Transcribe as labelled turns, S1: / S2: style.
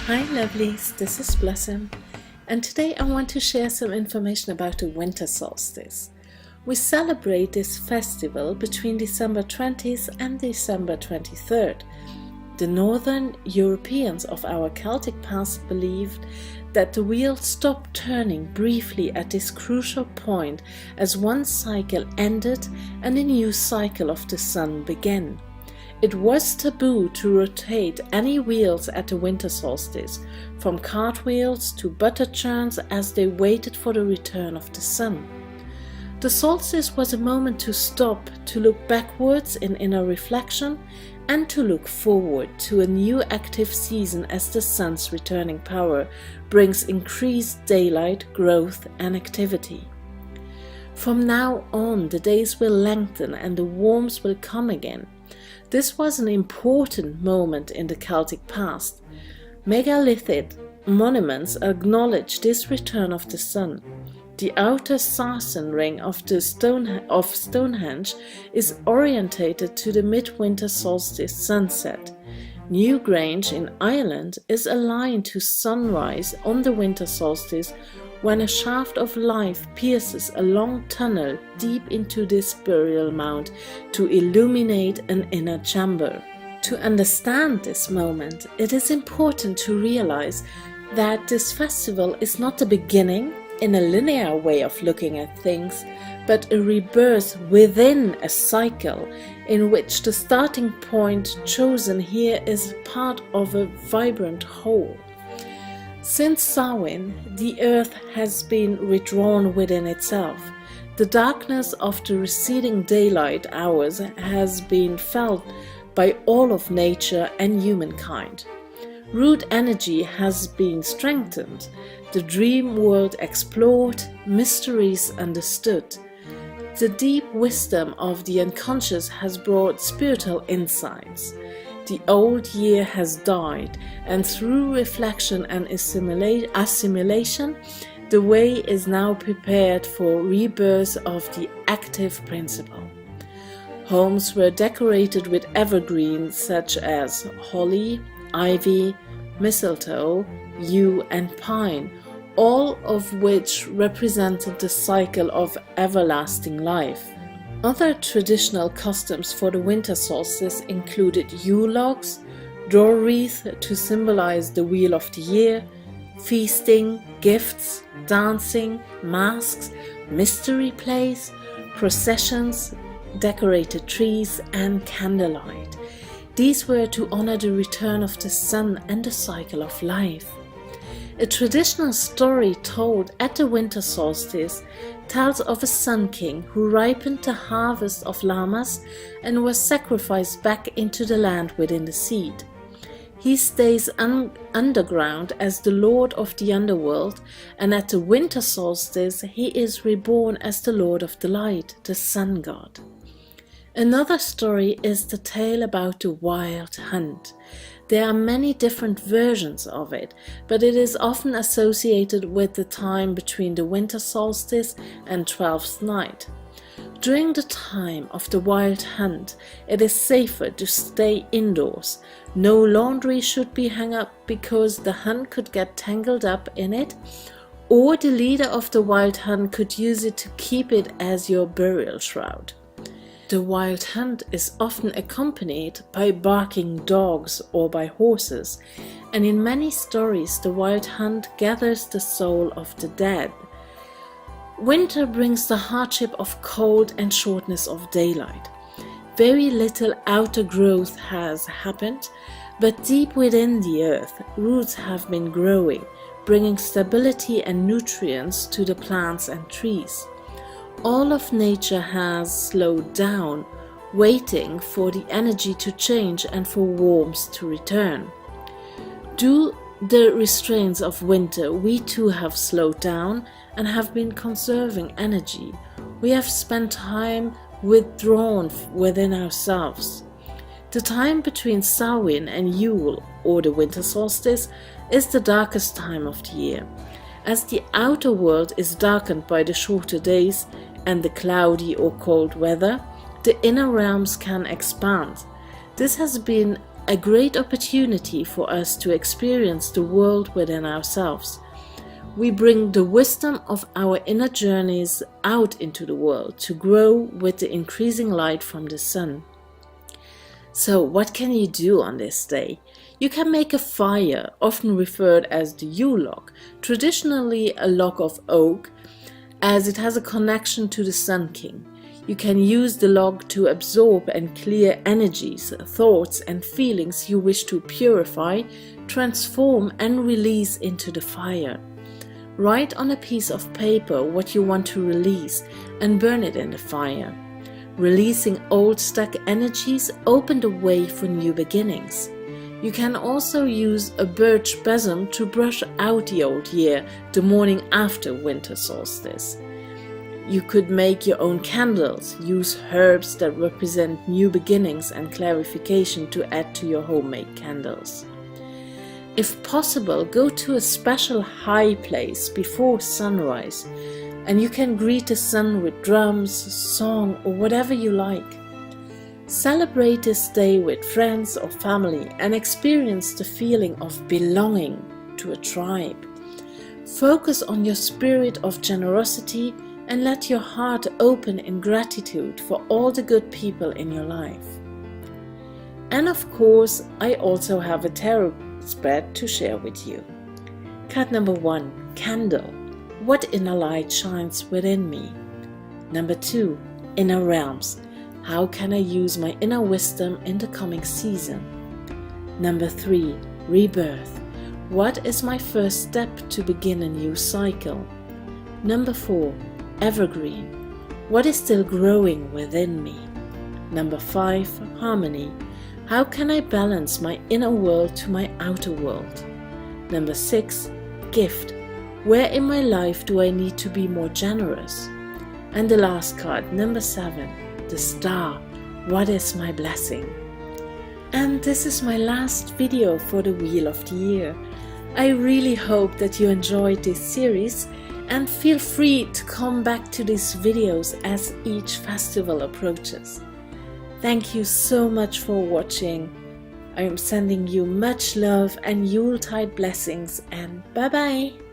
S1: Hi lovelies, this is Blossom, and today I want to share some information about the Winter Solstice. We celebrate this festival between December 20th and December 23rd. The Northern Europeans of our Celtic past believed that the wheel stopped turning briefly at this crucial point as one cycle ended and a new cycle of the sun began. It was taboo to rotate any wheels at the winter solstice, from cartwheels to butter churns, as they waited for the return of the sun. The solstice was a moment to stop, to look backwards in inner reflection, and to look forward to a new active season as the sun's returning power brings increased daylight, growth, and activity. From now on, the days will lengthen and the warmth will come again. This was an important moment in the Celtic past. Megalithic monuments acknowledge this return of the sun. The outer sarsen ring of Stonehenge is orientated to the midwinter solstice sunset. Newgrange in Ireland is aligned to sunrise on the winter solstice, when a shaft of light pierces a long tunnel deep into this burial mound to illuminate an inner chamber. To understand this moment, it is important to realize that this festival is not the beginning in a linear way of looking at things, but a rebirth within a cycle in which the starting point chosen here is part of a vibrant whole. Since Samhain, the earth has been withdrawn within itself. The darkness of the receding daylight hours has been felt by all of nature and humankind. Root energy has been strengthened, the dream world explored, mysteries understood. The deep wisdom of the unconscious has brought spiritual insights. The old year has died, and through reflection and assimilation, the way is now prepared for rebirth of the active principle. Homes were decorated with evergreens such as holly, ivy, mistletoe, yew and pine, all of which represented the cycle of everlasting life. Other traditional customs for the winter solstice included Yule logs, door wreath to symbolize the wheel of the year, feasting, gifts, dancing, masks, mystery plays, processions, decorated trees, and candlelight. These were to honor the return of the sun and the cycle of life. A traditional story told at the winter solstice tells of a sun king who ripened the harvest of llamas and was sacrificed back into the land within the seed. He stays underground as the lord of the underworld, and at the winter solstice he is reborn as the lord of the light, the sun god. Another story is the tale about the wild hunt. There are many different versions of it, but it is often associated with the time between the winter solstice and 12th night. During the time of the wild hunt, it is safer to stay indoors. No laundry should be hung up because the hunt could get tangled up in it, or the leader of the wild hunt could use it to keep it as your burial shroud. The wild hunt is often accompanied by barking dogs or by horses, and in many stories the wild hunt gathers the soul of the dead. Winter brings the hardship of cold and shortness of daylight. Very little outer growth has happened, but deep within the earth, roots have been growing, bringing stability and nutrients to the plants and trees. All of nature has slowed down, waiting for the energy to change and for warmth to return. Due to the restraints of winter, we too have slowed down and have been conserving energy. We have spent time withdrawn within ourselves. The time between Samhain and Yule, or the winter solstice, is the darkest time of the year. As the outer world is darkened by the shorter days and the cloudy or cold weather, the inner realms can expand. This has been a great opportunity for us to experience the world within ourselves. We bring the wisdom of our inner journeys out into the world to grow with the increasing light from the sun. So what can you do on this day? You can make a fire, often referred as the Yule log, traditionally a log of oak, as it has a connection to the Sun King. You can use the log to absorb and clear energies, thoughts and feelings you wish to purify, transform and release into the fire. Write on a piece of paper what you want to release and burn it in the fire. Releasing old stuck energies open the way for new beginnings. You can also use a birch besom to brush out the old year the morning after winter solstice. You could make your own candles, use herbs that represent new beginnings and clarification to add to your homemade candles. If possible, go to a special high place before sunrise, and you can greet the sun with drums, song, or whatever you like. Celebrate this day with friends or family and experience the feeling of belonging to a tribe. Focus on your spirit of generosity and let your heart open in gratitude for all the good people in your life. And of course, I also have a tarot spread to share with you. Card number 1, Candle. What inner light shines within me? Number 2, Inner Realms. How can I use my inner wisdom in the coming season? Number 3, Rebirth. What is my first step to begin a new cycle? Number 4, Evergreen. What is still growing within me? Number 5, Harmony. How can I balance my inner world to my outer world? Number 6, Gift. Where in my life do I need to be more generous? And the last card, number 7, the Star. What is my blessing? And this is my last video for the Wheel of the Year. I really hope that you enjoyed this series and feel free to come back to these videos as each festival approaches. Thank you so much for watching. I am sending you much love and Yuletide blessings, and bye bye!